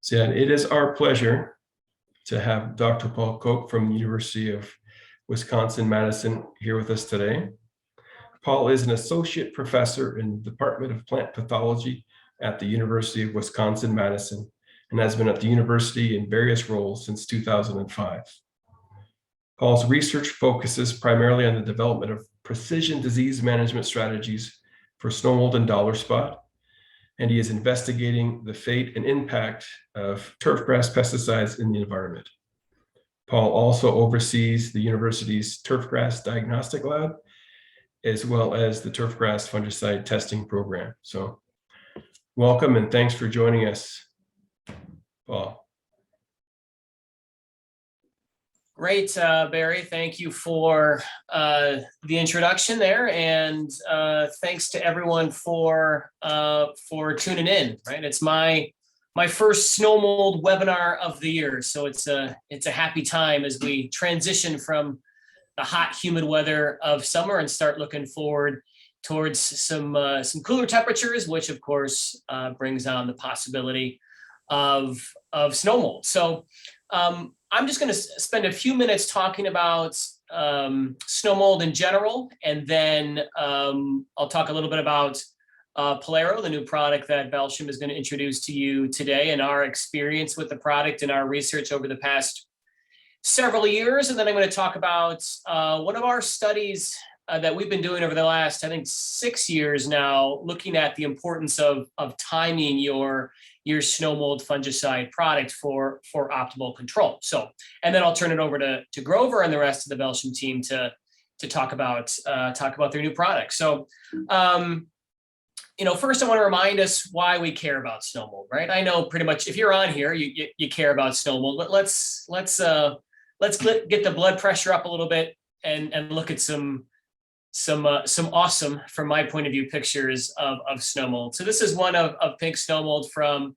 So yeah, it is our pleasure to have Dr. Paul Koch from the University of Wisconsin-Madison here with us today. Paul is an associate professor in the Department of Plant Pathology at the University of Wisconsin-Madison and has been at the university in various roles since 2005. Paul's research focuses primarily on the development of precision disease management strategies for snow mold and dollar spot, and he is investigating the fate and impact of turfgrass pesticides in the environment. Paul also oversees the university's turfgrass diagnostic lab, as well as the turfgrass fungicide testing program. So welcome and thanks for joining us, Paul. Great, Barry. Thank you for the introduction there, and thanks to everyone for tuning in. Right, it's my first snow mold webinar of the year, so it's a happy time as we transition from the hot, humid weather of summer and start looking forward towards some cooler temperatures, which of course brings on the possibility of snow mold. So I'm just going to spend a few minutes talking about snow mold in general, and then I'll talk a little bit about Polaro, the new product that Belsham is going to introduce to you today, and our experience with the product and our research over the past several years. And then I'm going to talk about one of our studies that we've been doing over the last, I think, 6 years now, looking at the importance of timing your snow mold fungicide product for optimal control. So, and then I'll turn it over to Grover and the rest of the Belsham team to talk about their new product. So, first I want to remind us why we care about snow mold, right? I know pretty much if you're on here, you care about snow mold, but let's get the blood pressure up a little bit and look at some awesome, from my point of view, pictures of snow mold. So this is one of pink snow mold from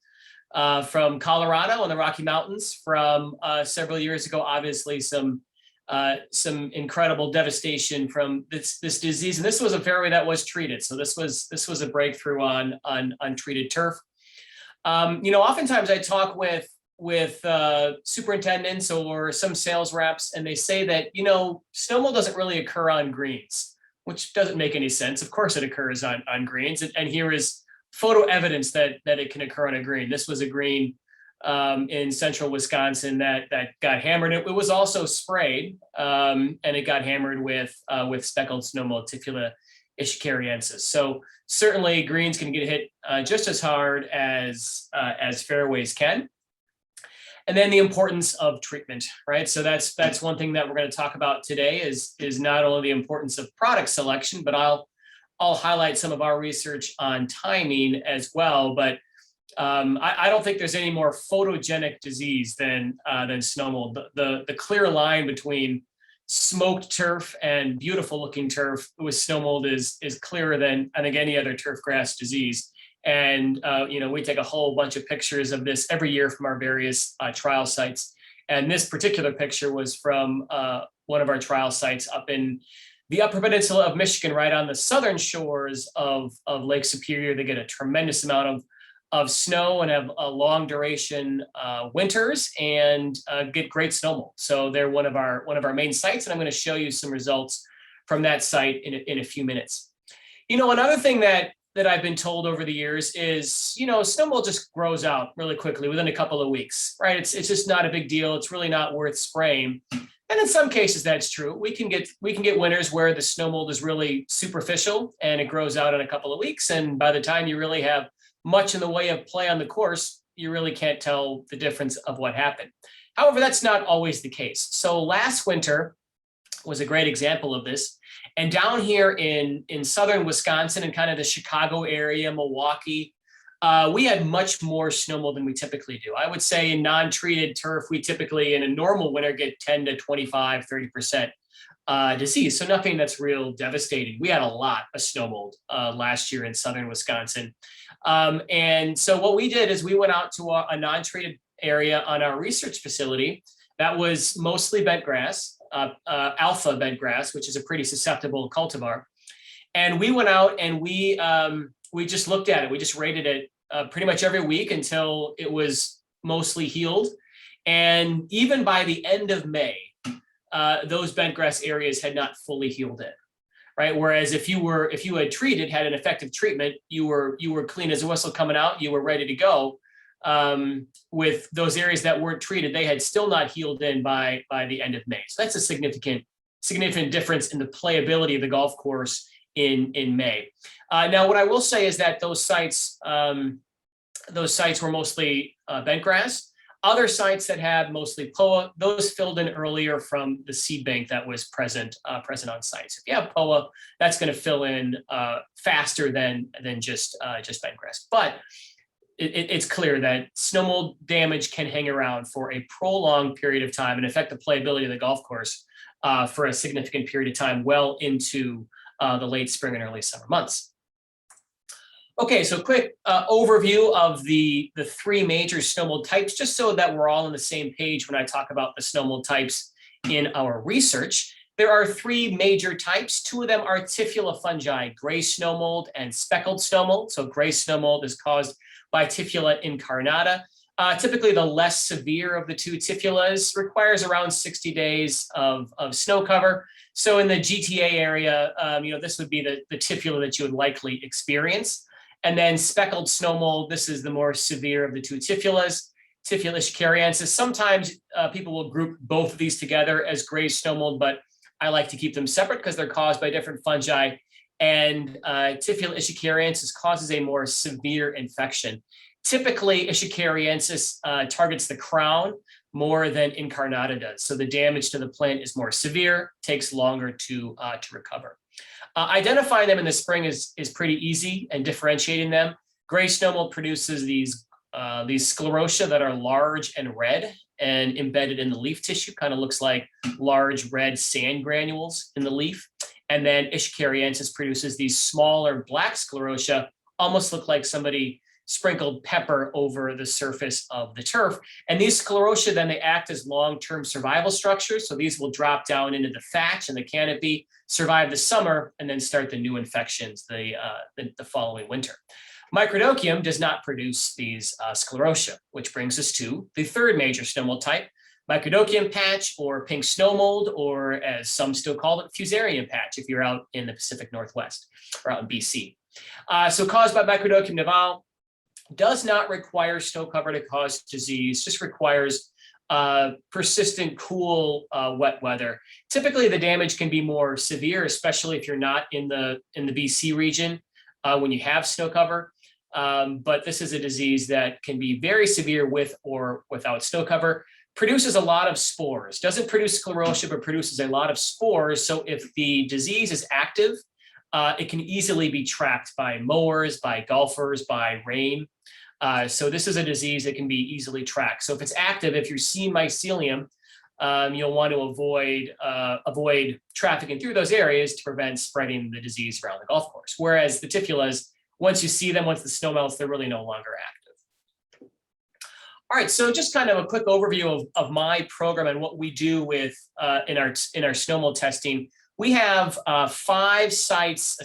Colorado in the Rocky Mountains from several years ago. Obviously, some incredible devastation from this disease, and this was a fairway that was treated. So this was a breakthrough on untreated turf. Oftentimes I talk with superintendents or some sales reps, and they say that snow mold doesn't really occur on greens, which doesn't make any sense. Of course it occurs on greens. And here is photo evidence that it can occur on a green. This was a green in central Wisconsin that got hammered. It was also sprayed, and it got hammered with speckled snow mold, Tifula ishikariensis. So certainly greens can get hit just as hard as fairways can. And then the importance of treatment, right? So that's one thing that we're going to talk about today is not only the importance of product selection, but I'll highlight some of our research on timing as well. But I don't think there's any more photogenic disease than snow mold. The clear line between smoked turf and beautiful looking turf with snow mold is clearer than I think any other turf grass disease. And, we take a whole bunch of pictures of this every year from our various trial sites. And this particular picture was from one of our trial sites up in the Upper Peninsula of Michigan, right on the southern shores of Lake Superior. They get a tremendous amount of snow and have a long duration winters and get great snow mold. So they're one of our main sites, and I'm going to show you some results from that site in a few minutes. Another thing that I've been told over the years is, snow mold just grows out really quickly within a couple of weeks, right? It's just not a big deal. It's really not worth spraying. And in some cases that's true. We can get winters where the snow mold is really superficial and it grows out in a couple of weeks. And by the time you really have much in the way of play on the course, you really can't tell the difference of what happened. However, that's not always the case. So last winter was a great example of this. And down here in southern Wisconsin and kind of the Chicago area, Milwaukee, we had much more snow mold than we typically do. I would say in non-treated turf, we typically in a normal winter get 10 to 25, 30% disease. So nothing that's real devastating. We had a lot of snow mold last year in southern Wisconsin. And so what we did is we went out to a non-treated area on our research facility that was mostly bent grass. Alpha bent grass, which is a pretty susceptible cultivar. And we went out and we just looked at it. We just rated it pretty much every week until it was mostly healed. And even by the end of May, those bentgrass areas had not fully healed in, right? Whereas if you had treated, had an effective treatment, you were clean as a whistle coming out, you were ready to go. With those areas that weren't treated, they had still not healed in by the end of May. So that's a significant difference in the playability of the golf course in May. Now, what I will say is that those sites were mostly bentgrass. Other sites that had mostly POA, those filled in earlier from the seed bank that was present on site. So if you have POA, that's going to fill in faster than just bentgrass. But it's clear that snow mold damage can hang around for a prolonged period of time and affect the playability of the golf course for a significant period of time, well into the late spring and early summer months. Okay, so quick overview of the three major snow mold types, just so that we're all on the same page when I talk about the snow mold types in our research. There are three major types. Two of them are Typhula fungi, gray snow mold and speckled snow mold. So gray snow mold is caused by Typhula incarnata. Typically, the less severe of the two Typhulas requires around 60 days of snow cover. So in the GTA area, this would be the Typhula that you would likely experience. And then speckled snow mold, this is the more severe of the two Typhulas, Typhula ischeriensis. Sometimes people will group both of these together as gray snow mold, but I like to keep them separate because they're caused by different fungi. And Typhula ischeriensis causes a more severe infection. Typically, ischeriensis targets the crown more than incarnata does. So the damage to the plant is more severe, takes longer to recover. Identifying them in the spring is pretty easy, and differentiating them. Gray snow mold produces these sclerotia that are large and red and embedded in the leaf tissue, kind of looks like large red sand granules in the leaf. And then ischeriensis produces these smaller black sclerotia, almost look like somebody sprinkled pepper over the surface of the turf. And these sclerotia, then they act as long-term survival structures. So these will drop down into the thatch and the canopy, survive the summer, and then start the new infections the following winter. Microdochium does not produce these sclerotia, which brings us to the third major snow mold type, Microdochium patch, or pink snow mold, or as some still call it, Fusarium patch if you're out in the Pacific Northwest or out in BC. So caused by Microdochium nival, does not require snow cover to cause disease, just requires persistent, cool, wet weather. Typically, the damage can be more severe, especially if you're not in the BC region when you have snow cover. But this is a disease that can be very severe with or without snow cover. Produces a lot of spores. Doesn't produce sclerotia, but produces a lot of spores. So if the disease is active, it can easily be tracked by mowers, by golfers, by rain. So this is a disease that can be easily tracked. So if it's active, if you're seeing mycelium, you'll want to avoid trafficking through those areas to prevent spreading the disease around the golf course. Whereas the Typhulas, once you see them, once the snow melts, they're really no longer active. All right, so just kind of a quick overview of my program and what we do with in our snow mold testing. We have 6 sites,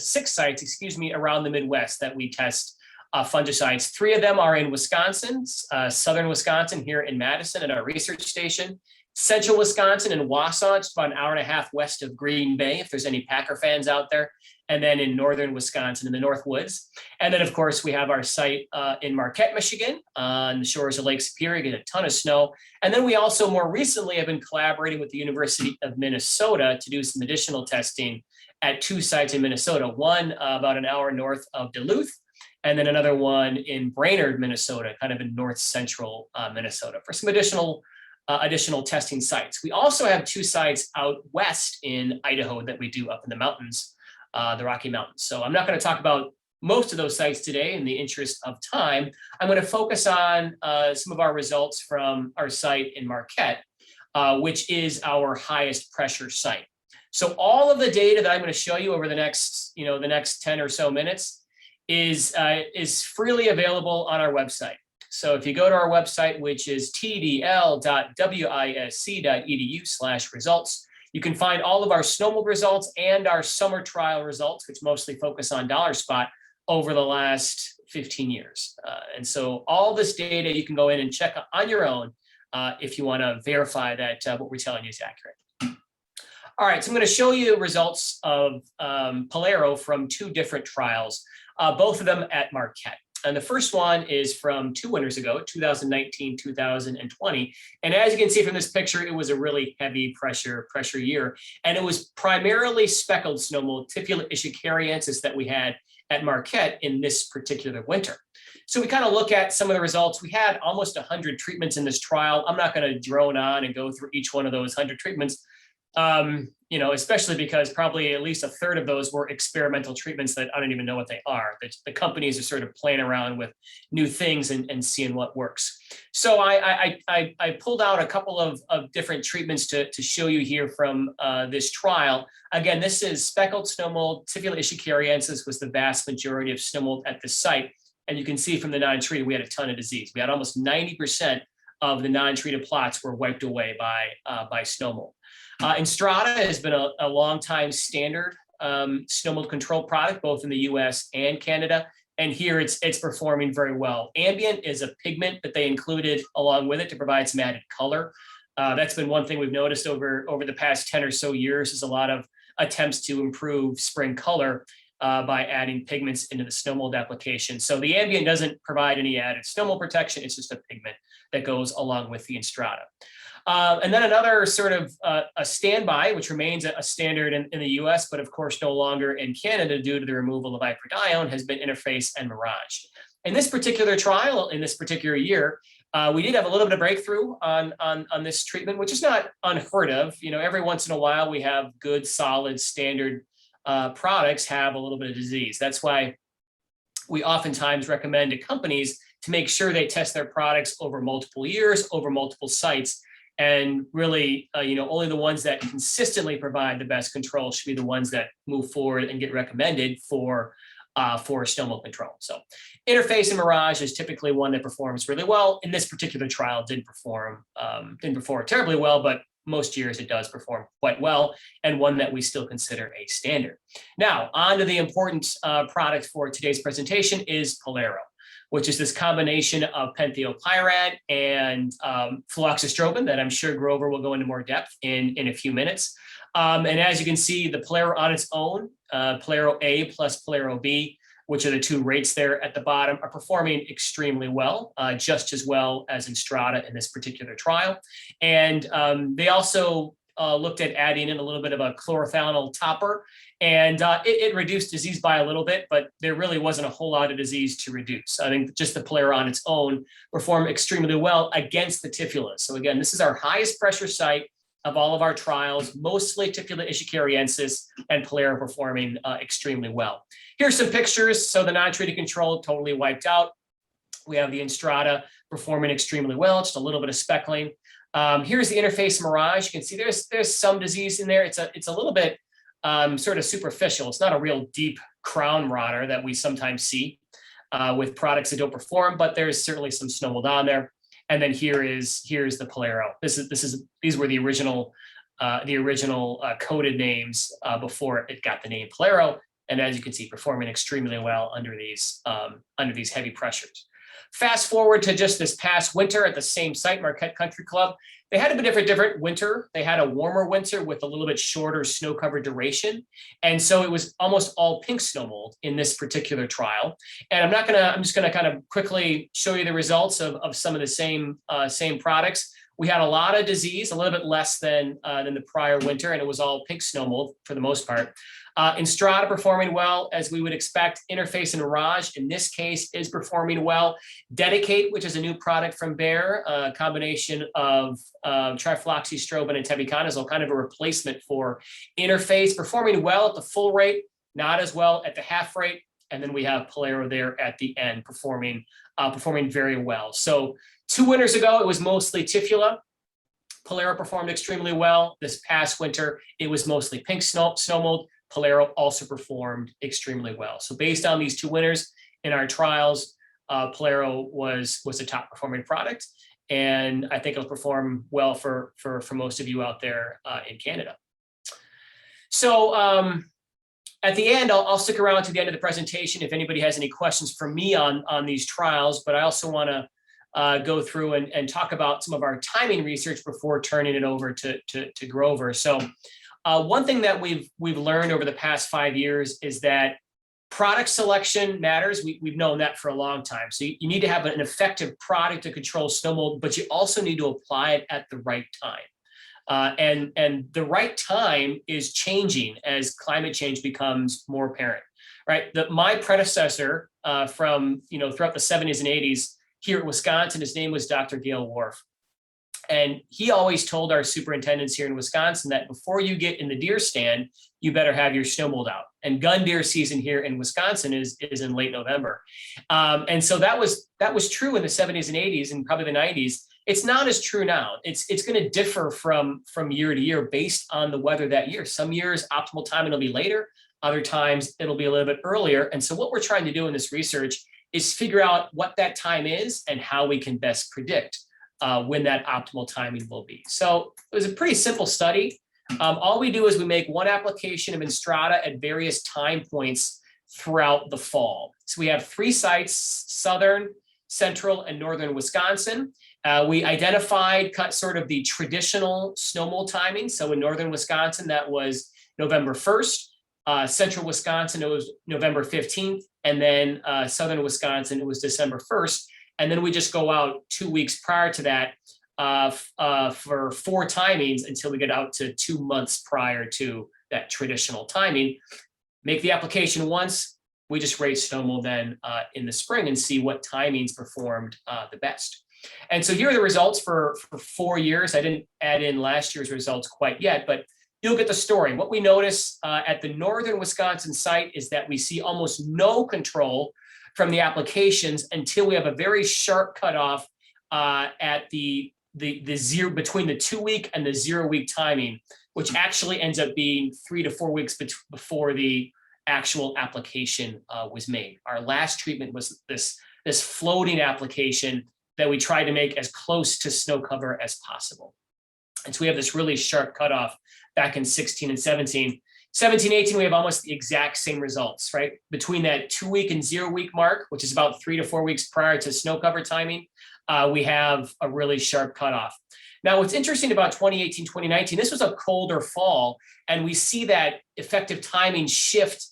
around the Midwest that we test fungicides. 3 of them are in Wisconsin, southern Wisconsin here in Madison at our research station. Central Wisconsin in Wausau, just about an hour and a half west of Green Bay, if there's any Packer fans out there. And then in northern Wisconsin in the North Woods. And then, of course, we have our site in Marquette, Michigan, on the shores of Lake Superior, get a ton of snow. And then we also more recently have been collaborating with the University of Minnesota to do some additional testing at 2 sites in Minnesota, one about an hour north of Duluth, and then another one in Brainerd, Minnesota, kind of in north central Minnesota, for some additional testing sites. We also have 2 sites out west in Idaho that we do up in the mountains, the Rocky Mountains. So I'm not going to talk about most of those sites today in the interest of time. I'm going to focus on some of our results from our site in Marquette, which is our highest pressure site. So all of the data that I'm going to show you over the next 10 or so minutes is freely available on our website. So if you go to our website, which is tdl.wisc.edu/results, you can find all of our snow mold results and our summer trial results, which mostly focus on dollar spot over the last 15 years. And so all this data you can go in and check on your own if you want to verify that what we're telling you is accurate. All right, so I'm going to show you results of Polaro from 2 different trials, both of them at Marquette. And the first one is from 2 winters ago, 2019, 2020. And as you can see from this picture, it was a really heavy pressure year. And it was primarily speckled snow mold, Typhula ishikariensis, that we had at Marquette in this particular winter. So we kind of look at some of the results. We had almost 100 treatments in this trial. I'm not going to drone on and go through each one of those 100 treatments. Especially because probably at least a third of those were experimental treatments that I don't even know what they are. The companies are sort of playing around with new things and seeing what works. So I pulled out a couple of different treatments to show you here from this trial. Again, this is speckled snow mold. Typhula ishikariensis was the vast majority of snow mold at the site. And you can see from the non-treated, we had a ton of disease. We had almost 90% of the non-treated plots were wiped away by snow mold. Instrata has been a long time standard snow mold control product, both in the US and Canada. And here it's performing very well. Ambient is a pigment that they included along with it to provide some added color. That's been one thing we've noticed over the past 10 or so years, is a lot of attempts to improve spring color by adding pigments into the snow mold application. So the ambient doesn't provide any added snow mold protection. It's just a pigment that goes along with the Instrata. And then another sort of a standby, which remains a standard in the US, but of course no longer in Canada due to the removal of iprodione, has been Interface and Mirage. In this particular trial, in this particular year, we did have a little bit of breakthrough on this treatment, which is not unheard of. Every once in a while we have good, solid, standard products have a little bit of disease. That's why we oftentimes recommend to companies to make sure they test their products over multiple years, over multiple sites. And really, only the ones that consistently provide the best control should be the ones that move forward and get recommended for snow mold control. So Interface and Mirage is typically one that performs really well. In this particular trial, didn't perform terribly well, but most years it does perform quite well, and one that we still consider a standard. Now, on to the important product for today's presentation is Polaro, which is this combination of pentheopyrad and fluoxystrobin that I'm sure Grover will go into more depth in a few minutes. And as you can see, the Polaro on its own, Polaro A plus Polaro B, which are the 2 rates there at the bottom, are performing extremely well, just as well as Instrata in this particular trial. And they also looked at adding in a little bit of a chlorothalonil topper, and it reduced disease by a little bit, but there really wasn't a whole lot of disease to reduce. I think just the Polaro on its own performed extremely well against the Typhula. So again, this is our highest pressure site of all of our trials, mostly Typhula ishikariensis, and Polaro performing extremely well. Here's some pictures. So the non-treated control totally wiped out. We have the Instrata performing extremely well, just a little bit of speckling. Here's the Interface Mirage. You can see there's some disease in there. It's a little bit sort of superficial. It's not a real deep crown rotter that we sometimes see with products that don't perform, but there's certainly some snow mold on there. And then here's the Polaro. These were the original coded names before it got the name Polaro. And as you can see, performing extremely well under these heavy pressures. Fast forward to just this past winter at the same site, Marquette Country Club. They had a bit of a different winter. They had a warmer winter with a little bit shorter snow cover duration. And so it was almost all pink snow mold in this particular trial. And I'm just gonna kind of quickly show you the results of some of the same products. We had a lot of disease, a little bit less than the prior winter, and it was all pink snow mold for the most part. Instrata performing well, as we would expect. Interface and Mirage, in this case, is performing well. Dedicate, which is a new product from Bayer, a combination of trifloxystrobin and tebuconazole, kind of a replacement for Interface, performing well at the full rate, not as well at the half rate. And then we have Polaro there at the end, performing very well. So 2 winters ago, it was mostly Typhula. Polaro performed extremely well. This past winter, it was mostly pink snow mold. Polaro also performed extremely well. So based on these 2 winters in our trials, Polaro was a top performing product. And I think it'll perform well for most of you out there in Canada. So At the end, I'll stick around to the end of the presentation if anybody has any questions for me on these trials, but I also want to go through and talk about some of our timing research before turning it over to Grover. So one thing that we've learned over the past 5 years is that product selection matters. We've known that for a long time. So you need to have an effective product to control snow mold, but you also need to apply it at the right time. And the right time is changing as climate change becomes more apparent, right? My predecessor from, throughout the 70s and 80s here at Wisconsin, his name was Dr. Gail Worf. And he always told our superintendents here in Wisconsin that before you get in the deer stand, you better have your snow mold out. And gun deer season here in Wisconsin is in late November. And so that was true in the 70s and 80s and probably the 90s. It's not as true now. It's going to differ from year to year based on the weather that year. Some years optimal timing will be later, other times it'll be a little bit earlier. And so what we're trying to do in this research is figure out what that time is and how we can best predict when that optimal timing will be. So it was a pretty simple study. All we do is we make one application of Enstrata at various time points throughout the fall. So we have 3 sites, southern, central, and northern Wisconsin. We identified sort of the traditional snow mold timing. So in northern Wisconsin, that was November 1st. Central Wisconsin, it was November 15th. And then southern Wisconsin, it was December 1st. And then we just go out 2 weeks prior to that for 4 timings until we get out to 2 months prior to that traditional timing. Make the application once. We just rate snow mold then in the spring and see what timings performed the best. And so here are the results for 4 years. I didn't add in last year's results quite yet, but you'll get the story. What we notice at the northern Wisconsin site is that we see almost no control from the applications until we have a very sharp cutoff at the zero between the 2 week and the 0 week timing, which actually ends up being 3 to 4 weeks before the actual application was made. Our last treatment was this floating application that we tried to make as close to snow cover as possible. And so we have this really sharp cutoff back in 16 and 17. 17, 18, we have almost the exact same results, right? Between that 2 week and 0 week mark, which is about 3 to 4 weeks prior to snow cover timing, we have a really sharp cutoff. Now, what's interesting about 2018, 2019, this was a colder fall, and we see that effective timing shift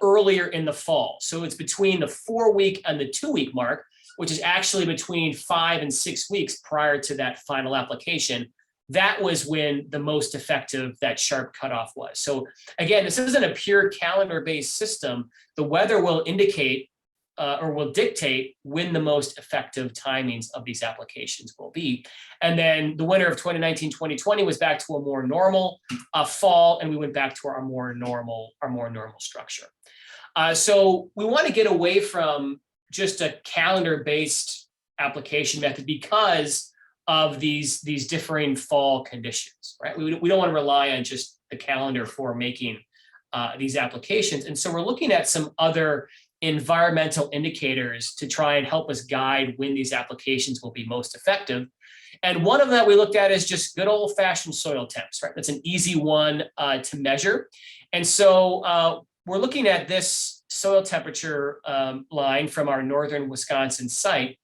earlier in the fall. So it's between the 4 week and the 2 week mark, which is actually between 5 and 6 weeks prior to that final application. That was when the most effective that sharp cutoff was. So again, this isn't a pure calendar-based system. The weather will indicate or will dictate when the most effective timings of these applications will be. And then the winter of 2019, 2020 was back to a more normal fall, and we went back to our more normal structure. So we want to get away from just a calendar-based application method because of these differing fall conditions, right? We don't want to rely on just the calendar for making these applications. And so we're looking at some other environmental indicators to try and help us guide when these applications will be most effective. And one of them that we looked at is just good old-fashioned soil temps, right? That's an easy one to measure. And so we're looking at this soil temperature line from our northern Wisconsin site.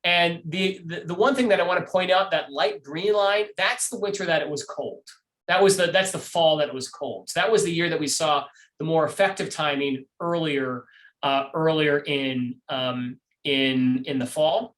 And the one thing that I want to point out, that light green line, that's the winter that it was cold. That's the fall that it was cold. So that was the year that we saw the more effective timing earlier in the fall.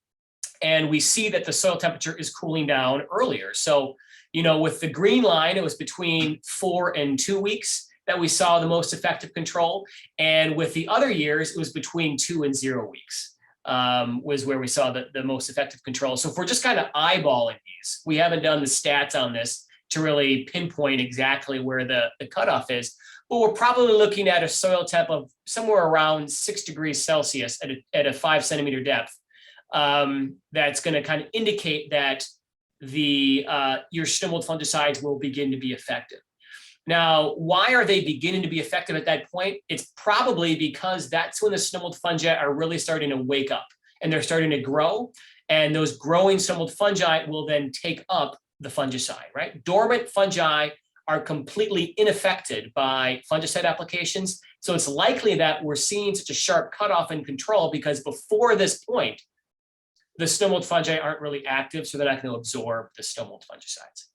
And we see that the soil temperature is cooling down earlier. So, with the green line, it was between 4 and 2 weeks that we saw the most effective control. And with the other years, it was between 2 and 0 weeks. Was where we saw the most effective control. So if we're just kind of eyeballing these, we haven't done the stats on this to really pinpoint exactly where the cutoff is, but we're probably looking at a soil temp of somewhere around 6 degrees Celsius at a 5 centimeter depth. That's going to kind of indicate that your snow mold fungicides will begin to be effective. Now, why are they beginning to be effective at that point? It's probably because that's when the snow mold fungi are really starting to wake up and they're starting to grow. And those growing snow mold fungi will then take up the fungicide, right? Dormant fungi are completely unaffected by fungicide applications. So it's likely that we're seeing such a sharp cutoff in control because before this point, the snow mold fungi aren't really active, so they're not going to absorb the snow mold fungicides.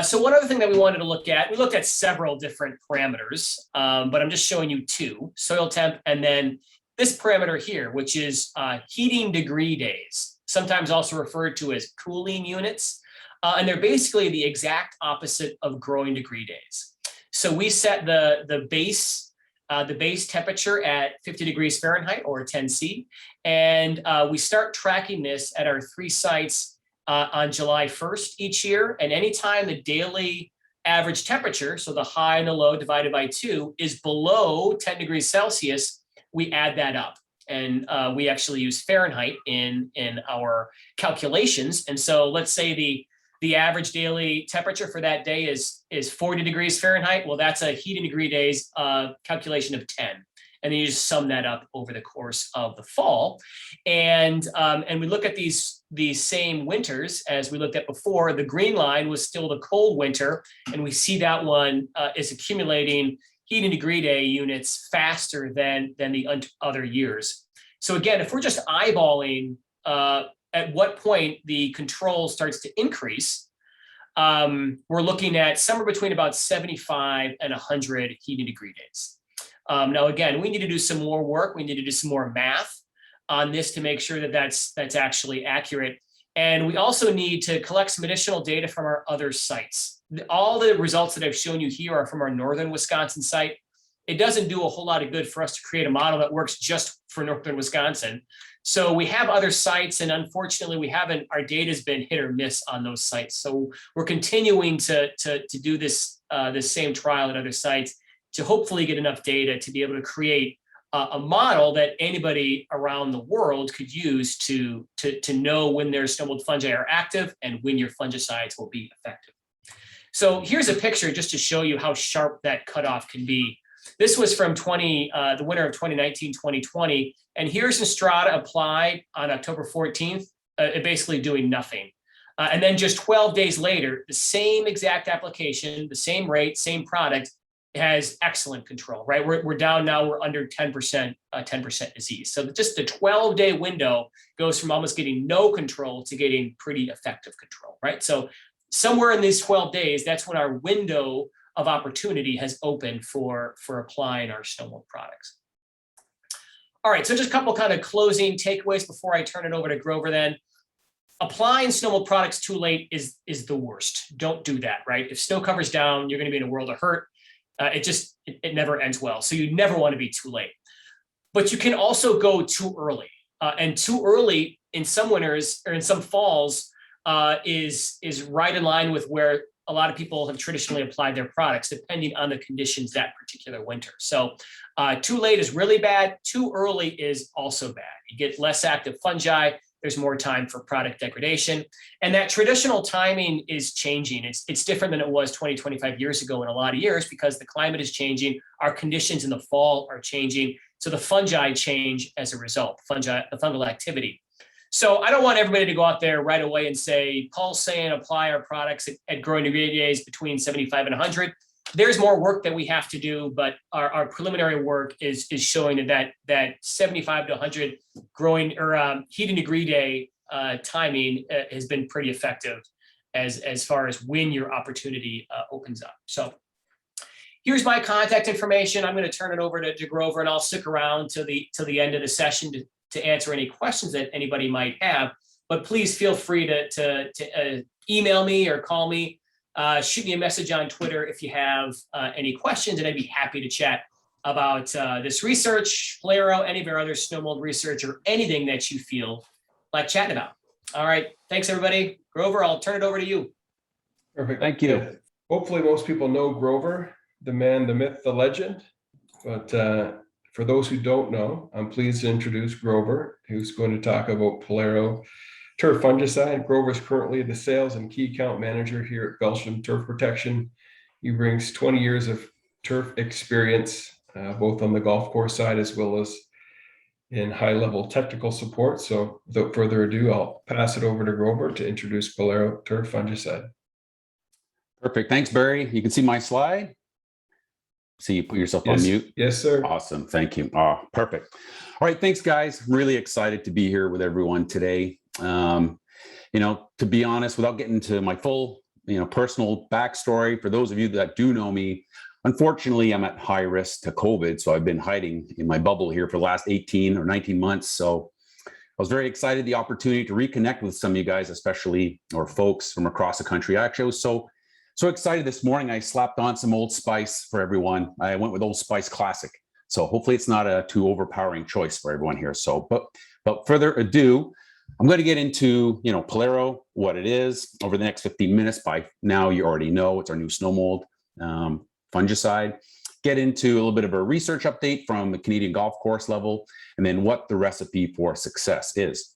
So one other thing that we wanted to look at, we looked at several different parameters, but I'm just showing you two, soil temp, and then this parameter here, which is heating degree days, sometimes also referred to as cooling units. And they're basically the exact opposite of growing degree days. So we set the base temperature at 50 degrees Fahrenheit or 10°C, and we start tracking this at our 3 sites on July 1st each year. And anytime the daily average temperature, so the high and the low divided by 2, is below 10 degrees Celsius, we add that up. And we actually use Fahrenheit in our calculations. And so let's say the average daily temperature for that day is 40 degrees Fahrenheit. Well, that's a heating degree days calculation of 10. And then you just sum that up over the course of the fall. And we look at these same winters as we looked at before. The green line was still the cold winter, and we see that one is accumulating heating degree day units faster than the other years. So again, if we're just eyeballing at what point the control starts to increase, we're looking at somewhere between about 75 and 100 heating degree days. Now, again, we need to do some more work. We need to do some more math on this to make sure that that's actually accurate. And we also need to collect some additional data from our other sites. All the results that I've shown you here are from our northern Wisconsin site. It doesn't do a whole lot of good for us to create a model that works just for northern Wisconsin. So we have other sites, and unfortunately, our data has been hit or miss on those sites. So we're continuing to do this same trial at other sites to hopefully get enough data to be able to create a model that anybody around the world could use to know when their snow mold fungi are active and when your fungicides will be effective. So here's a picture just to show you how sharp that cutoff can be. This was from the winter of 2019-2020, and here's Enstrada applied on October 14th, basically doing nothing. And then just 12 days later, the same exact application, the same rate, same product, has excellent control, right? We're down now, we're under 10% disease. So just the 12-day window goes from almost getting no control to getting pretty effective control, right? So somewhere in these 12 days, that's when our window of opportunity has opened for applying our snow mold products. All right, so just a couple kind of closing takeaways before I turn it over to Grover then. Applying snow mold products too late is the worst. Don't do that, right? If snow cover's down, you're gonna be in a world of hurt. It never ends well. So you never want to be too late. But you can also go too early. And too early in some winters or in some falls is right in line with where a lot of people have traditionally applied their products, depending on the conditions that particular winter. So too late is really bad. Too early is also bad. You get less active fungi. There's more time for product degradation. And that traditional timing is changing. It's different than it was 20, 25 years ago in a lot of years because the climate is changing. Our conditions in the fall are changing. So the fungi change as a result, the fungal activity. So I don't want everybody to go out there right away and say, Paul's saying apply our products at growing degree days between 75 and 100. There's more work that we have to do, but our preliminary work is showing that 75 to 100 growing or heating degree day timing has been pretty effective as far as when your opportunity opens up. So here's my contact information. I'm going to turn it over to Grover, and I'll stick around till the end of the session to answer any questions that anybody might have. But please feel free to email me or call me. Shoot me a message on Twitter if you have any questions, and I'd be happy to chat about this research, Polaro, any of our other snow mold research, or anything that you feel like chatting about. All right, thanks everybody. Grover, I'll turn it over to you. Perfect. Thank you. Hopefully most people know Grover, the man, the myth, the legend. But for those who don't know, I'm pleased to introduce Grover, who's going to talk about Palero Turf Fungicide. Grover is currently the sales and key account manager here at Belgium Turf Protection. He brings 20 years of turf experience, both on the golf course side as well as in high-level technical support. So without further ado, I'll pass it over to Grover to introduce Polaro Turf Fungicide. Perfect. Thanks, Barry. You can see my slide. See, you put yourself on Yes, mute. yes, sir. Awesome. Thank you. Oh, perfect. All right. Thanks, guys. Really excited to be here with everyone today. To be honest, without getting into my full, personal backstory, for those of you that do know me, unfortunately, I'm at high risk to COVID. So I've been hiding in my bubble here for the last 18 or 19 months. So I was very excited the opportunity to reconnect with some of you guys, especially or folks from across the country. Actually, I was so excited this morning. I slapped on some Old Spice for everyone. I went with Old Spice Classic. So hopefully it's not a too overpowering choice for everyone here. So, but further ado, I'm going to get into, Polaro, what it is over the next 15 minutes. By now, you already know it's our new snow mold fungicide. Get into a little bit of a research update from the Canadian golf course level, and then what the recipe for success is.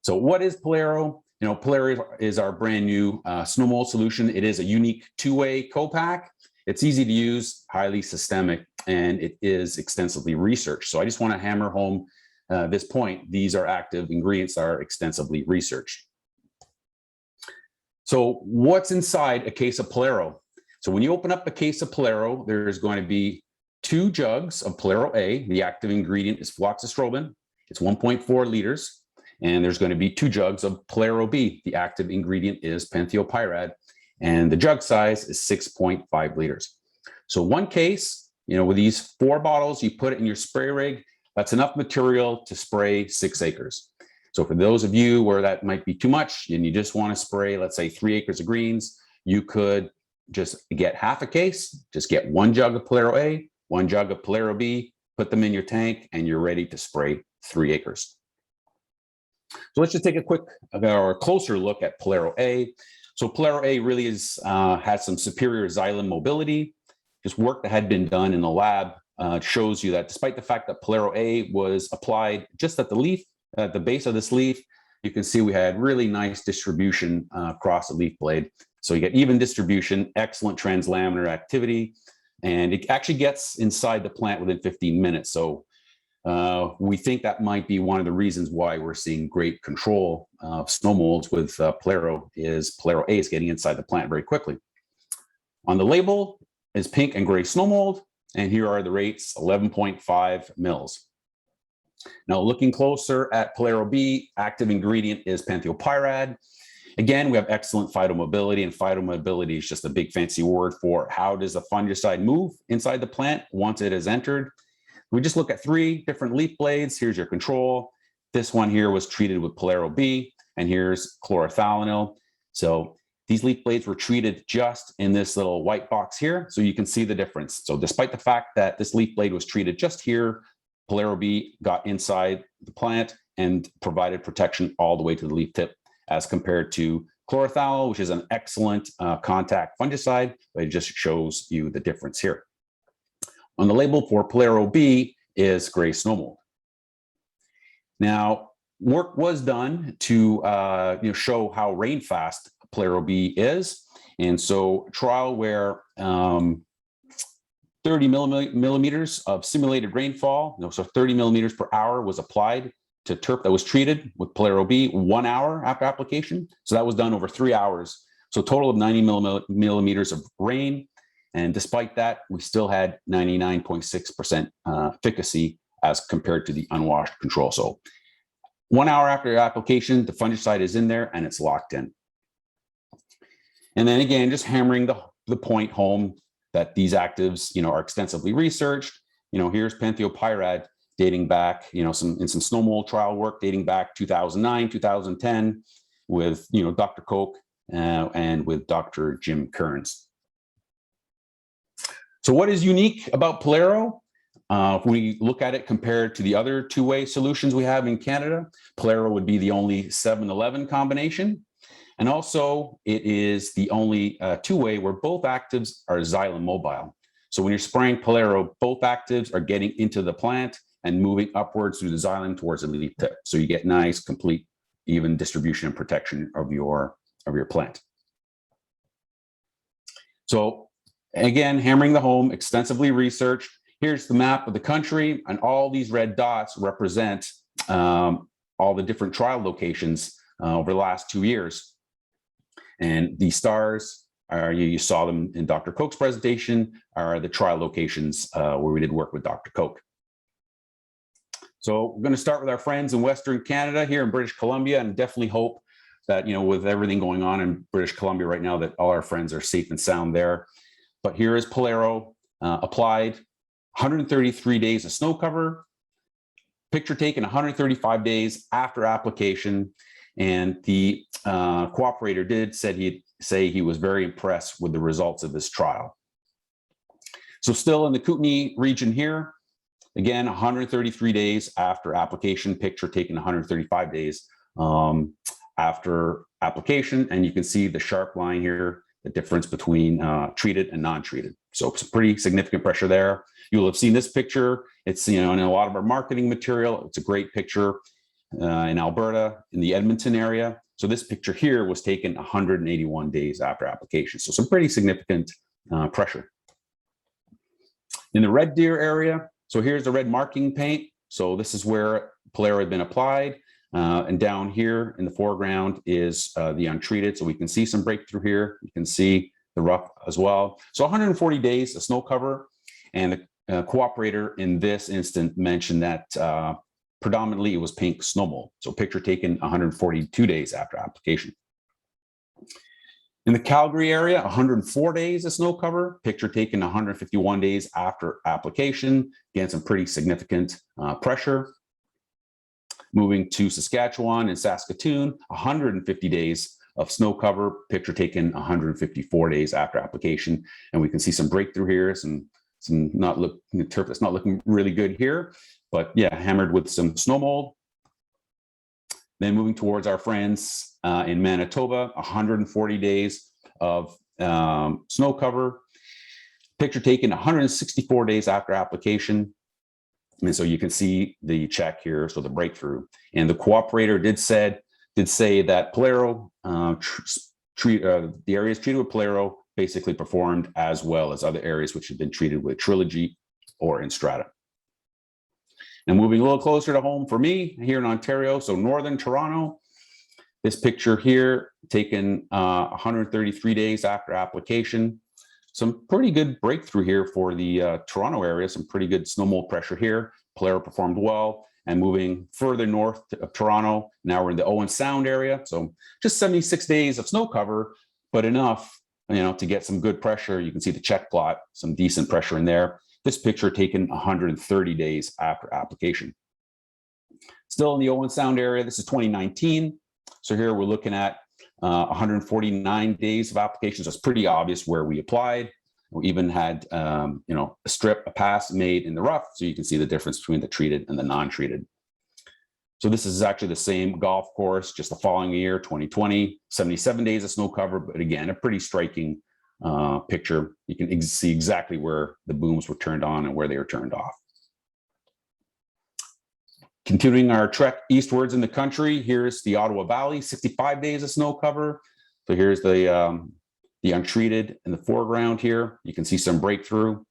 So what is Polaro? Polaro is our brand new snow mold solution. It is a unique two-way co-pack. It's easy to use, highly systemic, and it is extensively researched. So I just want to hammer home this point. These are active ingredients that are extensively researched. So what's inside a case of Polaro? So when you open up a case of Polaro, there's going to be 2 jugs of Polaro A. The active ingredient is fluoxystrobin. It's 1.4 liters. And there's going to be 2 jugs of Polaro B. The active ingredient is penthylpyrad. And the jug size is 6.5 liters. So one case, with these 4 bottles, you put it in your spray rig. That's enough material to spray 6 acres. So for those of you where that might be too much and you just want to spray, let's say 3 acres of greens, you could just get half a case, just get 1 jug of Polaro A, 1 jug of Polaro B, put them in your tank, and you're ready to spray 3 acres. So let's just take a quick or a closer look at Polaro A. So Polaro A really has some superior xylem mobility. Just work that had been done in the lab shows you that despite the fact that Polaro A was applied just at the leaf, at the base of this leaf, you can see we had really nice distribution across the leaf blade. So you get even distribution, excellent translaminar activity, and it actually gets inside the plant within 15 minutes. So we think that might be one of the reasons why we're seeing great control of snow molds with Polaro is Polaro A is getting inside the plant very quickly. On the label is pink and gray snow mold, and here are the rates, 11.5 mils. Now looking closer at Polaro B, active ingredient is penthylpyrad. Again, we have excellent phytomobility, and phytomobility is just a big fancy word for how does the fungicide move inside the plant once it has entered. We just look at 3 different leaf blades. Here's your control. This one here was treated with Polaro B, and here's chlorothalonil. So these leaf blades were treated just in this little white box here, so you can see the difference. So despite the fact that this leaf blade was treated just here, Polaro B got inside the plant and provided protection all the way to the leaf tip, as compared to chlorothalonil, which is an excellent contact fungicide, but it just shows you the difference here. On the label for Polaro B is gray snow mold. Now, work was done to show how rain fast Polaro B is, and so trial where 30 millimeters of simulated rainfall, so 30 millimeters per hour was applied to turf that was treated with Polaro B 1 hour after application. So that was done over 3 hours. So a total of 90 millimeters of rain. And despite that, we still had 99.6% efficacy as compared to the unwashed control. So 1 hour after your application, the fungicide is in there and it's locked in. And then again, just hammering the point home that these actives, are extensively researched. Here's penthylpyrad dating back, some snow mold trial work dating back 2009, 2010 with, Dr. Koch and with Dr. Jim Kearns. So what is unique about Polaro? If we look at it compared to the other 2-way solutions we have in Canada, Polaro would be the only 7-11 combination. And also it is the only 2-way where both actives are xylem mobile. So when you're spraying Polaro, both actives are getting into the plant and moving upwards through the xylem towards the leaf tip. So you get nice, complete, even distribution and protection of your plant. So again, hammering the home, extensively researched. Here's the map of the country, and all these red dots represent all the different trial locations over the last 2 years. And the stars are, you saw them in Dr. Koch's presentation, are the trial locations where we did work with Dr. Koch. So we're going to start with our friends in Western Canada here in British Columbia, and definitely hope that, with everything going on in British Columbia right now, that all our friends are safe and sound there. But here is Polaro applied, 133 days of snow cover, picture taken 135 days after application. And the cooperator did say he was very impressed with the results of this trial. So still in the Kootenay region here, again, 133 days after application, picture taken 135 days after application. And you can see the sharp line here, the difference between treated and non-treated. So some pretty significant pressure there. You'll have seen this picture. It's, in a lot of our marketing material. It's a great picture in Alberta, in the Edmonton area. So this picture here was taken 181 days after application. So some pretty significant pressure. In the Red Deer area, so here's the red marking paint. So this is where Polaro had been applied. And down here in the foreground is the untreated. So we can see some breakthrough here. You can see the rough as well. So 140 days of snow cover. And the cooperator in this instant mentioned that predominantly it was pink snow mold. So picture taken 142 days after application. In the Calgary area, 104 days of snow cover, picture taken 151 days after application. Again, some pretty significant pressure. Moving to Saskatchewan and Saskatoon, 150 days of snow cover, picture taken 154 days after application. And we can see some breakthrough here, some the turf that's not looking really good here, but yeah, hammered with some snow mold. Then moving towards our friends in Manitoba, 140 days of snow cover, picture taken 164 days after application. And so you can see the check here, so the breakthrough. And the cooperator did say that Polaro, the areas treated with Polaro basically performed as well as other areas which had been treated with Trilogy or Instrata. And moving a little closer to home for me here in Ontario, so northern Toronto, this picture here taken 133 days after application. Some pretty good breakthrough here for the Toronto area, some pretty good snow mold pressure here. Polaro performed well. And moving further north of Toronto, now we're in the Owen Sound area. So just 76 days of snow cover, but enough, to get some good pressure. You can see the check plot, some decent pressure in there. This picture taken 130 days after application. Still in the Owen Sound area, this is 2019. So here we're looking at 149 days of applications. So it's pretty obvious where we applied. We even had, a pass made in the rough, so you can see the difference between the treated and the non-treated. So this is actually the same golf course, just the following year, 2020, 77 days of snow cover, but again, a pretty striking picture. You can see exactly where the booms were turned on and where they were turned off. Continuing our trek eastwards in the country, here's the Ottawa Valley, 65 days of snow cover. So here's the untreated in the foreground here. You can see some breakthrough.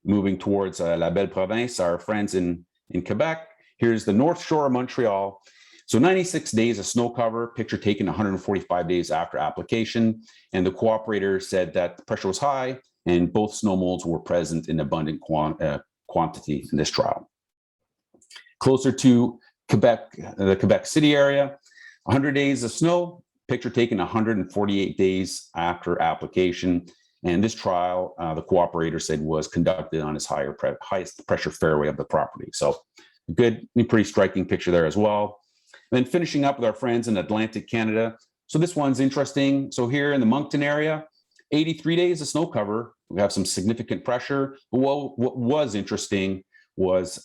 Moving towards La Belle Province, our friends in Quebec. Here's the North Shore of Montreal. So 96 days of snow cover, picture taken 145 days after application. And the cooperator said that the pressure was high and both snow molds were present in abundant quantity in this trial. Closer to Quebec, the Quebec City area, 100 days of snow, picture taken 148 days after application. And this trial, the cooperator said, was conducted on his highest pressure fairway of the property. So a good, pretty striking picture there as well. And then finishing up with our friends in Atlantic Canada. So this one's interesting. So here in the Moncton area, 83 days of snow cover. We have some significant pressure. But what was interesting was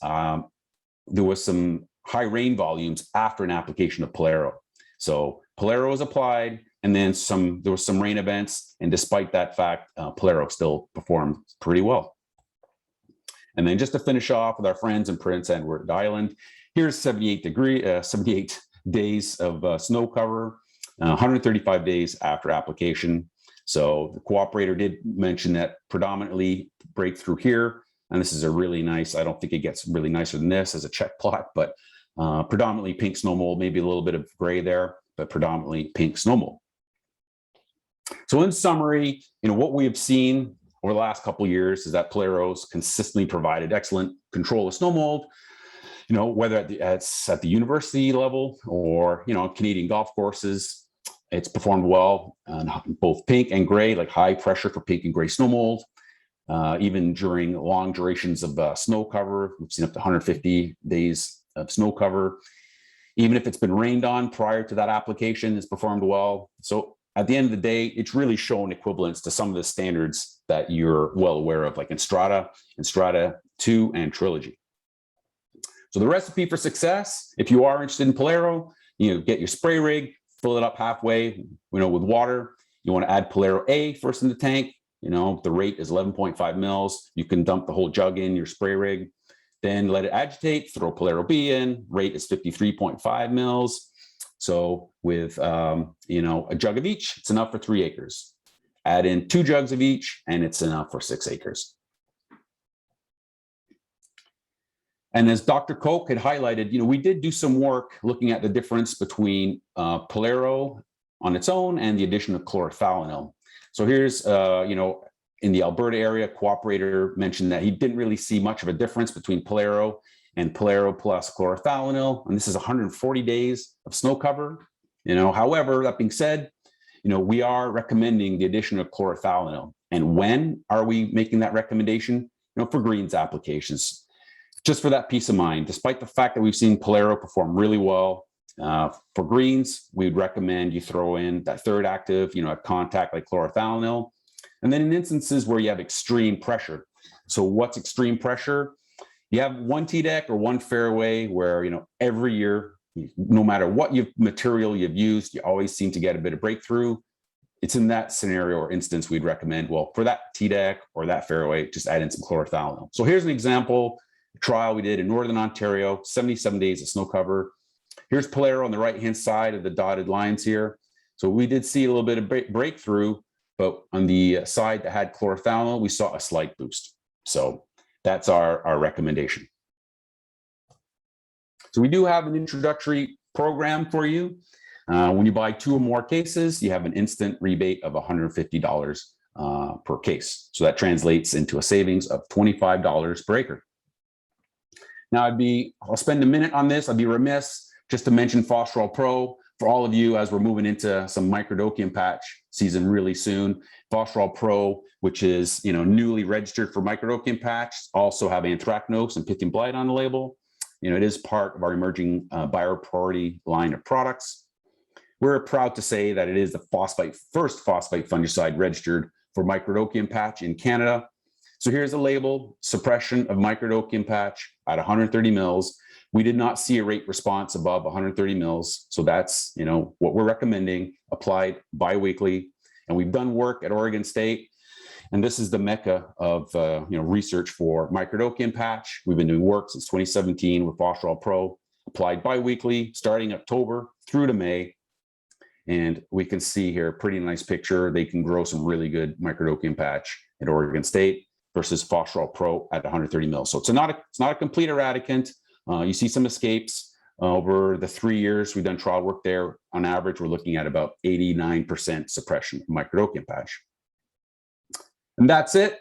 there was some high rain volumes after an application of Polaro. So Polaro was applied, and then there was some rain events, and despite that fact, Polaro still performed pretty well. And then just to finish off with our friends in Prince Edward Island, here's 78 days of snow cover, 135 days after application. So the cooperator did mention that predominantly breakthrough here, and this is a really nice, I don't think it gets really nicer than this as a check plot, but predominantly pink snow mold, maybe a little bit of gray there. but predominantly pink snow mold. So in summary, what we have seen over the last couple of years is that Palero's consistently provided excellent control of snow mold, whether it's at the university level or, Canadian golf courses. It's performed well on both pink and gray, like high pressure for pink and gray snow mold. Even during long durations of snow cover, we've seen up to 150 days of snow cover. Even if it's been rained on prior to that application, it's performed well. So at the end of the day, it's really shown equivalence to some of the standards that you're well aware of, like Enstrata 2, and Trilogy. So the recipe for success, if you are interested in Palero, get your spray rig, fill it up halfway, with water. You want to add Palero A first in the tank. The rate is 11.5 mils. You can dump the whole jug in your spray rig, then let it agitate, throw Palero B in, rate is 53.5 mils. So with, a jug of each, it's enough for 3 acres. Add in 2 jugs of each, and it's enough for 6 acres. And as Dr. Koch had highlighted, we did do some work looking at the difference between Palero on its own and the addition of chlorothalonil. So here's, in the Alberta area, cooperator mentioned that he didn't really see much of a difference between Palero and Palero plus chlorothalonil. And this is 140 days of snow cover. However, that being said, we are recommending the addition of chlorothalonil. And when are we making that recommendation? For greens applications. Just for that peace of mind, despite the fact that we've seen Palero perform really well, for greens, we'd recommend you throw in that third active, at contact like chlorothalonil. And then in instances where you have extreme pressure. So what's extreme pressure? You have one tee deck or one fairway where, every year, no matter what material you've used, you always seem to get a bit of breakthrough. It's in that scenario or instance we'd recommend, well, for that tee deck or that fairway, just add in some chlorothalonil. So here's an example trial we did in Northern Ontario, 77 days of snow cover. Here's Palero on the right-hand side of the dotted lines here. So we did see a little bit of breakthrough, but on the side that had chlorothalonil, we saw a slight boost. So that's our recommendation. So we do have an introductory program for you. When you buy 2 or more cases, you have an instant rebate of $150 per case. So that translates into a savings of $25 per acre. Now I'll spend a minute on this. I'd be remiss just to mention Phosphoral Pro for all of you as we're moving into some microdochium patch season really soon. Phosphoral Pro, which is newly registered for microdochium patch, also have anthracnose and Pythium blight on the label. It is part of our emerging biopriority line of products. We're proud to say that it is the first phosphite fungicide registered for microdochium patch in Canada. So here's a label, suppression of microdochium patch at 130 mils. We did not see a rate response above 130 mils. So that's, what we're recommending, applied biweekly. And we've done work at Oregon State. And this is the mecca of, research for microdochium patch. We've been doing work since 2017 with Phosphoral Pro, applied biweekly, starting October through to May. And we can see here a pretty nice picture. They can grow some really good microdochium patch at Oregon State versus Phosphoral Pro at 130 mils. So it's not a complete eradicant. You see some escapes over the 3 years we've done trial work there. On average, we're looking at about 89% suppression of microdochium patch. And that's it.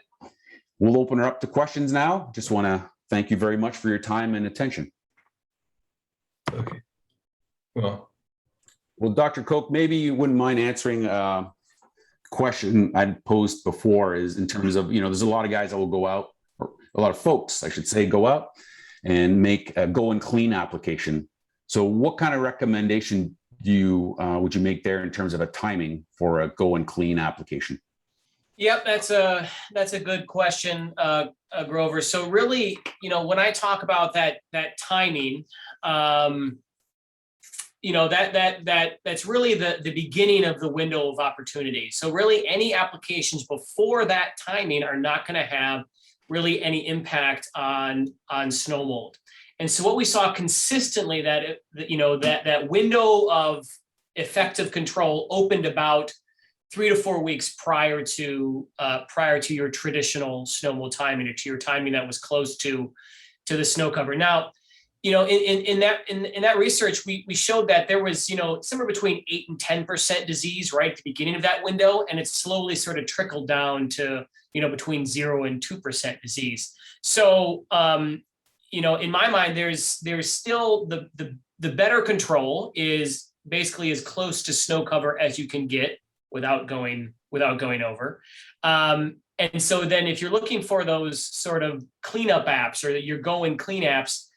We'll open her up to questions now. Just want to thank you very much for your time and attention. Okay. Well, Dr. Koch, maybe you wouldn't mind answering question I'd posed before is in terms of, there's a lot of guys that will go out, or a lot of folks, I should say, go out and make a go and clean application. So what kind of recommendation would you make there in terms of a timing for a go and clean application? Yep, that's a good question, Grover. So really, when I talk about that timing, that's really the beginning of the window of opportunity. So really any applications before that timing are not going to have really any impact on snow mold. And so what we saw consistently that window of effective control opened about 3 to 4 weeks prior to your traditional snow mold timing, or to your timing that was close to the snow cover. Now, in that research, we showed that there was, somewhere between 8 and 10% disease right at the beginning of that window, and it slowly sort of trickled down to, between 0 and 2% disease. So, in my mind, there's still the better control is basically as close to snow cover as you can get without going over. And so then if you're looking for those sort of cleanup apps or that you're going clean apps,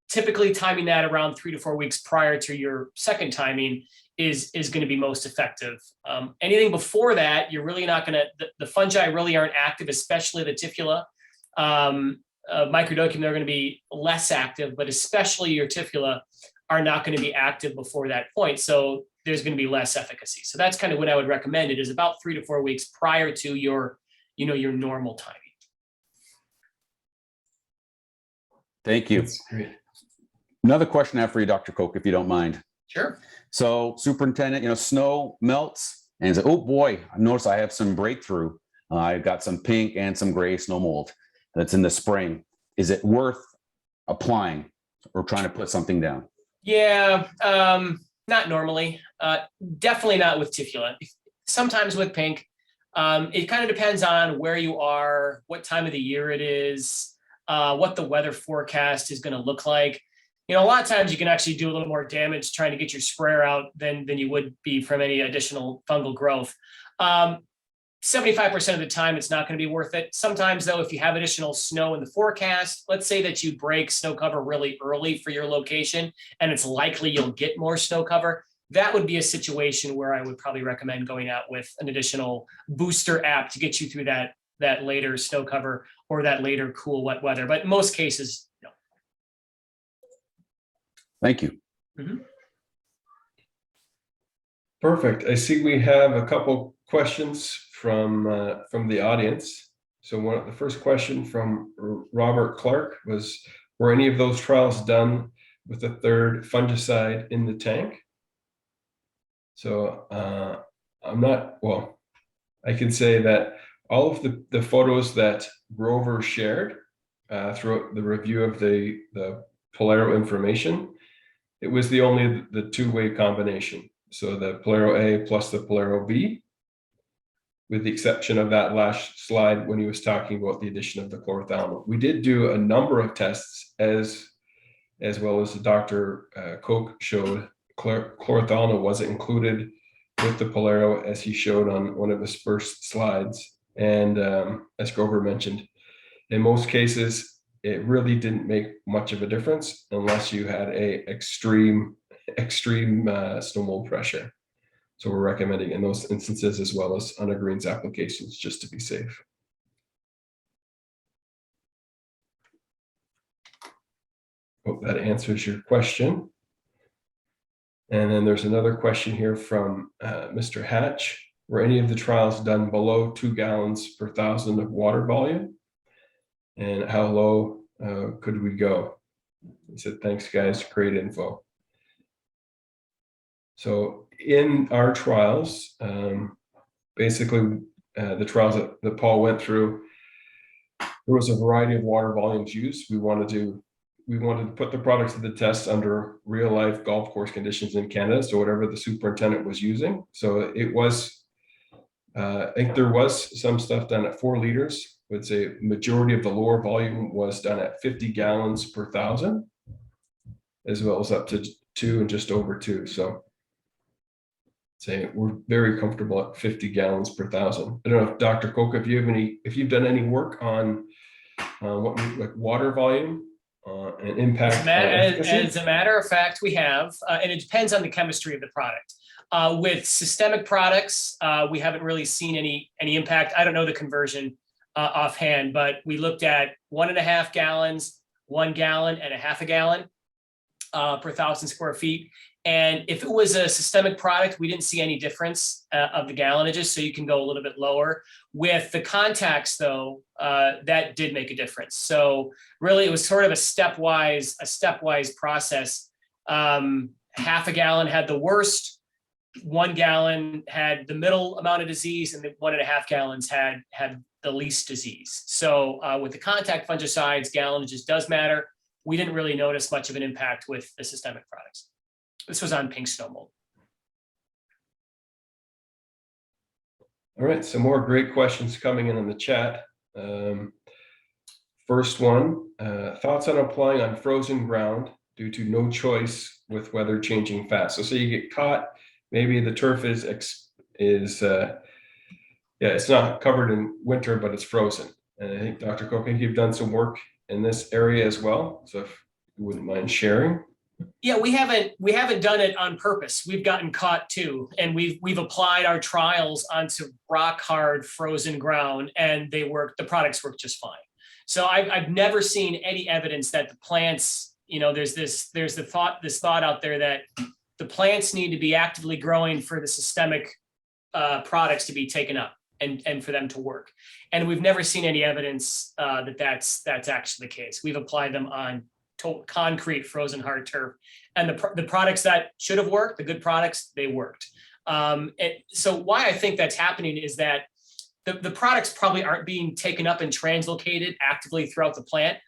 typically timing that around 3 to 4 weeks prior to your second timing is going to be most effective. Anything before that, you're really not going to, the fungi really aren't active, especially the tifula. Microdocium, they're going to be less active, but especially your tifula are not going to be active before that point. So there's going to be less efficacy. So that's kind of what I would recommend. It is about 3 to 4 weeks prior to your, your normal timing. Thank you. That's great. Another question I have for you, Dr. Koch, if you don't mind. Sure. So superintendent, snow melts and it's like, oh boy, I noticed I have some breakthrough. I've got some pink and some gray snow mold that's in the spring. Is it worth applying or trying to put something down? Yeah, not normally. Definitely not with tifula. Sometimes with pink. It kind of depends on where you are, what time of the year it is, what the weather forecast is going to look like. A lot of times you can actually do a little more damage trying to get your sprayer out than you would be from any additional fungal growth. 75% of the time, it's not going to be worth it. Sometimes, though, if you have additional snow in the forecast, let's say that you break snow cover really early for your location, and it's likely you'll get more snow cover, that would be a situation where I would probably recommend going out with an additional booster app to get you through that later snow cover or that later cool, wet weather. But in most cases, no. Thank you. Mm-hmm. Perfect. I see we have a couple questions from the audience. So the first question from Robert Clark was, were any of those trials done with a third fungicide in the tank? So I can say that all of the photos that Grover shared throughout the review of the Polaro information, it was only the two-way combination. So the Polaro A plus the Polaro B, with the exception of that last slide when he was talking about the addition of the chlorothalonil. We did do a number of tests as well as Dr. Koch showed. Chlorothalonil wasn't included with the Polaro, as he showed on one of his first slides. And as Grover mentioned, in most cases, it really didn't make much of a difference unless you had a extreme snow mold pressure. So we're recommending in those instances, as well as on a greens applications, just to be safe. Hope that answers your question. And then there's another question here from Mr. Hatch. Were any of the trials done below 2 gallons per 1,000 of water volume? And how low could we go? He said, thanks guys, great info. So in our trials, basically the trials that Paul went through, there was a variety of water volumes used. We wanted to put the products to the test under real life golf course conditions in Canada. So whatever the superintendent was using. So it was, I think there was some stuff done at 4 liters. I would say majority of the lower volume was done at 50 gallons per 1,000, as well as up to 2 and just over 2. So say we're very comfortable at 50 gallons per 1,000. I don't know if Dr. Koch, if you've done any work on like water volume and impact. As a matter of fact, we have, and it depends on the chemistry of the product. With systemic products, we haven't really seen any impact. I don't know the conversion offhand, but we looked at 1.5 gallons, 1 gallon, and 0.5 gallon per 1,000 square feet. And if it was a systemic product, we didn't see any difference of the gallonages, so you can go a little bit lower. With the contacts, though, that did make a difference. So really, it was sort of a stepwise process. 0.5 gallon had the worst, 1 gallon had the middle amount of disease, and the 1.5 gallons had the least disease. So with the contact fungicides, gallonages does matter. we didn't really notice much of an impact with the systemic products. This was on pink snow mold. All right, some more great questions coming in the chat. First one, thoughts on applying on frozen ground due to no choice with weather changing fast. So say you get caught, maybe the turf is it's not covered in winter, but it's frozen. And I think Dr. Koch, you've done some work in this area as well. So if you wouldn't mind sharing. Yeah, we haven't done it on purpose. We've gotten caught too, and we've applied our trials onto rock hard frozen ground, and they work. The products work just fine. So I've never seen any evidence that the plants, there's this thought out there that the plants need to be actively growing for the systemic products to be taken up and for them to work. And we've never seen any evidence that that's actually the case. We've applied them on concrete frozen hard turf, and the products that should have worked, the good products, they worked. So why I think that's happening is that the products probably aren't being taken up and translocated actively throughout the plant,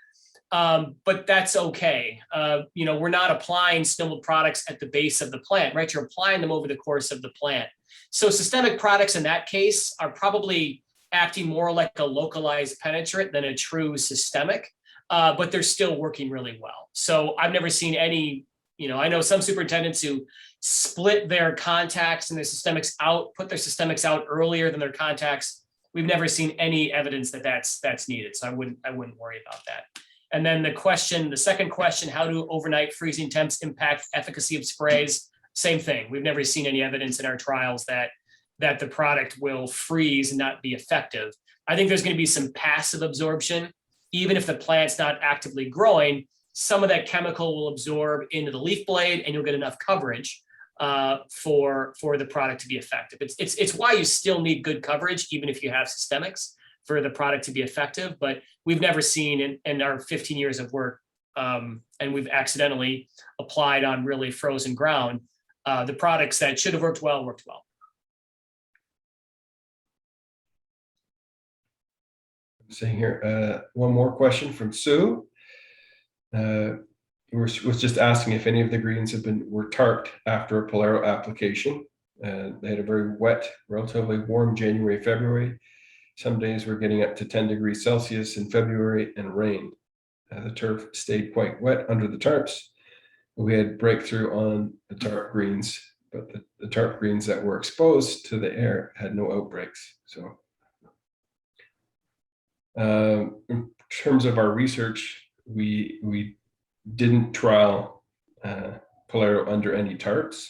but that's okay. We're not applying snow mold products at the base of the plant, right? You're applying them over the course of the plant. So systemic products in that case are probably acting more like a localized penetrant than a true systemic. But they're still working really well. So I've never seen any, I know some superintendents who split their contacts and their systemics out, put their systemics out earlier than their contacts. We've never seen any evidence that that's needed. So I wouldn't worry about that. And then the second question, how do overnight freezing temps impact efficacy of sprays? Same thing. We've never seen any evidence in our trials that the product will freeze and not be effective. I think there's going to be some passive absorption. Even if the plant's not actively growing, some of that chemical will absorb into the leaf blade and you'll get enough coverage for the product to be effective. It's why you still need good coverage, even if you have systemics, for the product to be effective. But we've never seen in our 15 years of work, and we've accidentally applied on really frozen ground, the products that should have worked well, worked well. Seeing here, one more question from Sue. Was just asking if any of the greens were tarped after a Polaro application. They had a very wet, relatively warm January, February. Some days we're getting up to 10 degrees Celsius in February and rain. The turf stayed quite wet under the tarps. We had breakthrough on the tarp greens, but the tarp greens that were exposed to the air had no outbreaks. So in terms of our research, we didn't trial Polaro under any tarps.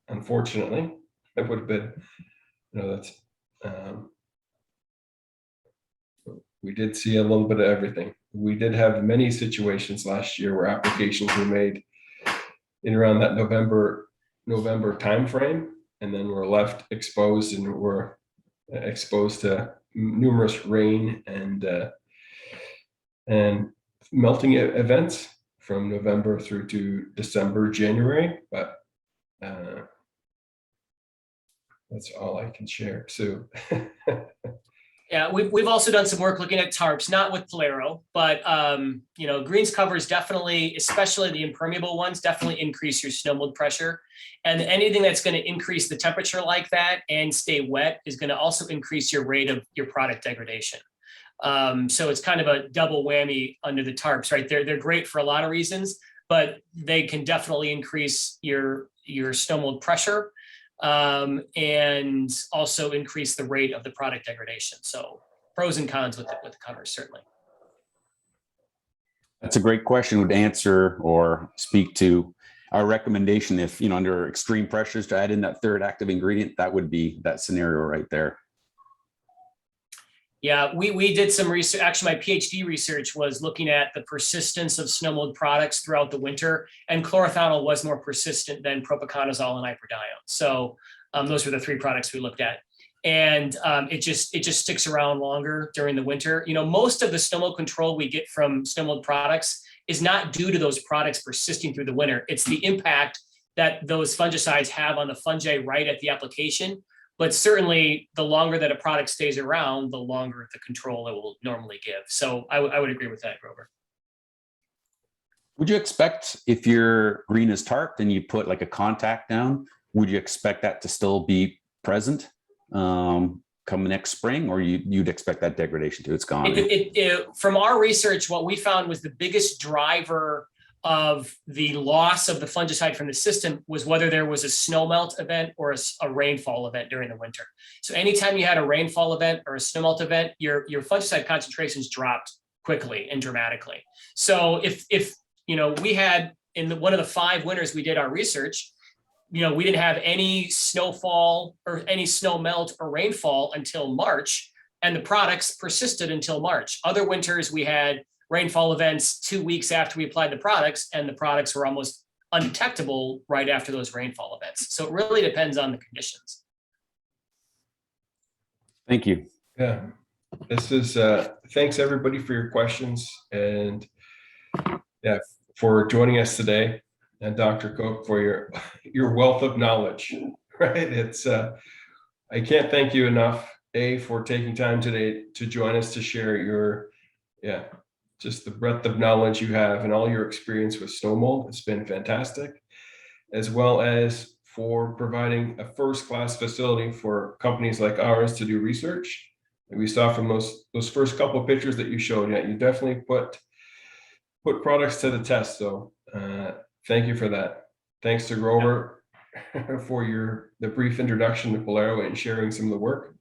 Unfortunately, that would have been, we did see a little bit of everything. We did have many situations last year where applications were made in around that November timeframe, and then were left exposed and were exposed to numerous rain and melting events from November through to December, January. But that's all I can share. So yeah, we've also done some work looking at tarps, not with Polaro, but greens covers definitely, especially the impermeable ones, definitely increase your snow mold pressure. And anything that's going to increase the temperature like that and stay wet is going to also increase your rate of your product degradation. So it's kind of a double whammy under the tarps, right? They're great for a lot of reasons, but they can definitely increase your snow mold pressure. And also increase the rate of the product degradation. So pros and cons with the covers, certainly. That's a great question. Would answer or speak to our recommendation if, under extreme pressures to add in that third active ingredient, that would be that scenario right there. Yeah, we did some research. Actually, my Ph.D. research was looking at the persistence of snow mold products throughout the winter, and chlorothalonil was more persistent than propiconazole and iprodione. So those were the three products we looked at, and it just sticks around longer during the winter. Most of the snow mold control we get from snow mold products is not due to those products persisting through the winter. It's the impact that those fungicides have on the fungi right at the application. But certainly, the longer that a product stays around, the longer the control it will normally give. So I would agree with that, Grover. Would you expect, if your green is tarped and you put like a contact down, would you expect that to still be present come next spring, or you'd expect that degradation to? It's gone. From our research, what we found was the biggest driver of the loss of the fungicide from the system was whether there was a snowmelt event or a rainfall event during the winter. So anytime you had a rainfall event or a snowmelt event, your fungicide concentrations dropped quickly and dramatically. So if we had one of the 5 winters we did our research, we didn't have any snowfall or any snow melt or rainfall until March, and the products persisted until March. Other winters we had rainfall events 2 weeks after we applied the products, and the products were almost undetectable right after those rainfall events. So it really depends on the conditions. Thank you. Yeah, this is thanks everybody for your questions, and yeah, for joining us today, and Dr. Koch for your wealth of knowledge. Right, it's I can't thank you enough, for taking time today to join us to share your just the breadth of knowledge you have and all your experience with snow mold. It's been fantastic, as well as for providing a first-class facility for companies like ours to do research. And we saw from those first couple of pictures that you showed, you definitely put products to the test. So thank you for that. Thanks to Grover for the brief introduction to Polaro and sharing some of the work.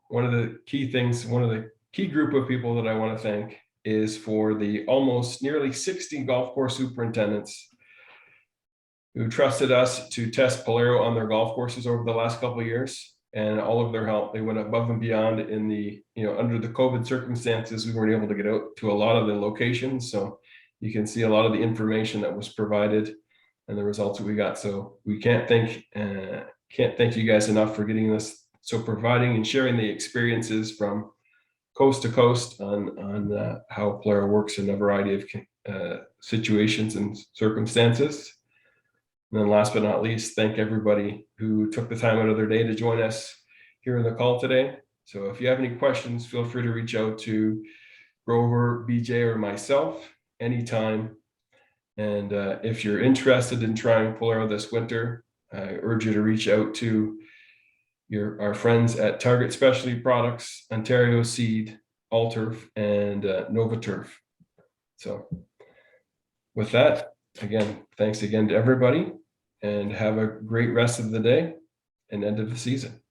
One of the key group of people that I want to thank is for the almost nearly 60 golf course superintendents who trusted us to test Polaro on their golf courses over the last couple of years, and all of their help. They went above and beyond in the, under the COVID circumstances, we weren't able to get out to a lot of the locations. So you can see a lot of the information that was provided and the results that we got. So we can't thank you guys enough for getting this. So providing and sharing the experiences from coast to coast on how Polaro works in a variety of situations and circumstances. And then last but not least, thank everybody who took the time out of their day to join us here in the call today. So if you have any questions, feel free to reach out to Grover, BJ, or myself anytime. And if you're interested in trying Polaro this winter, I urge you to reach out to our friends at Target Specialty Products, Ontario Seed, Allturf, and Nova Turf. So with that, again, thanks again to everybody, and have a great rest of the day and end of the season.